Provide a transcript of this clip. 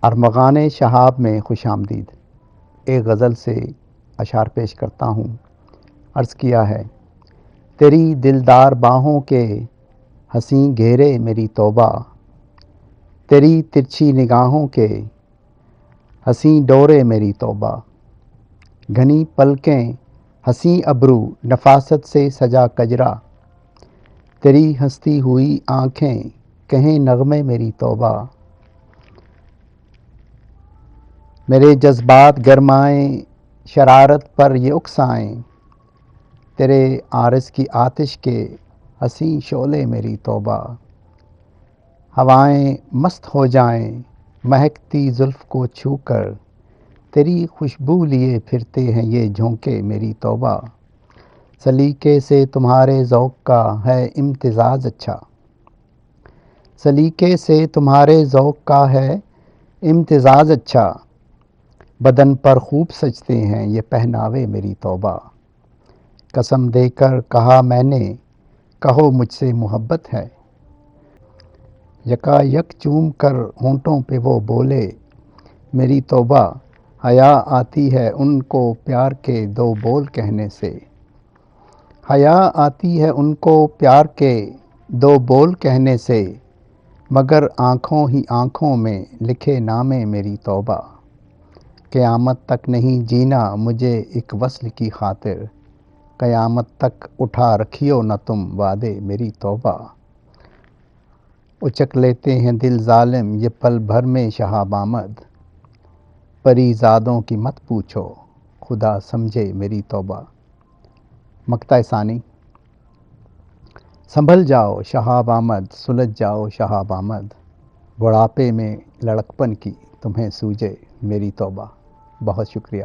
ارمغان شہاب میں خوش آمدید۔ ایک غزل سے اشعار پیش کرتا ہوں۔ عرض کیا ہے: تیری دلدار باہوں کے حسیں گھیرے میری توبہ، تیری ترچھی نگاہوں کے حسیں ڈورے میری توبہ، گھنی پلکیں حسیں ابرو نفاست سے سجا کجرا، تیری ہنستی ہوئی آنکھیں کہیں نغمے میری توبہ، میرے جذبات گرمائیں شرارت پر یہ اکسائیں، تیرے عارض کی آتش کے حسین شعلے میری توبہ، ہوائیں مست ہو جائیں مہکتی زلف کو چھو کر، تیری خوشبو لیے پھرتے ہیں یہ جھونکے میری توبہ، سلیقے سے تمہارے ذوق کا ہے امتزاج اچھا، سلیقے سے تمہارے ذوق کا ہے امتزاج اچھا، بدن پر خوب سجتے ہیں یہ پہناوے میری توبہ، قسم دے کر کہا میں نے کہو مجھ سے محبت ہے، یکا یک چوم کر ہونٹوں پہ وہ بولے میری توبہ، حیا آتی ہے ان کو پیار کے دو بول کہنے سے، حیا آتی ہے ان کو پیار کے دو بول کہنے سے، مگر آنکھوں ہی آنکھوں میں لکھے نامے میری توبہ، قیامت تک نہیں جینا مجھے ایک وصل کی خاطر، قیامت تک اٹھا رکھیو نہ تم وعدے میری توبہ، اچک لیتے ہیں دل ظالم یہ پل بھر میں شہاب آمد، پری زادوں کی مت پوچھو خدا سمجھے میری توبہ۔ مقطع ثانی: سنبھل جاؤ شہاب آمد، سلجھ جاؤ شہاب آمد، بڑھاپے میں لڑکپن کی تمہیں سوجے میری توبہ۔ بہت شکریہ۔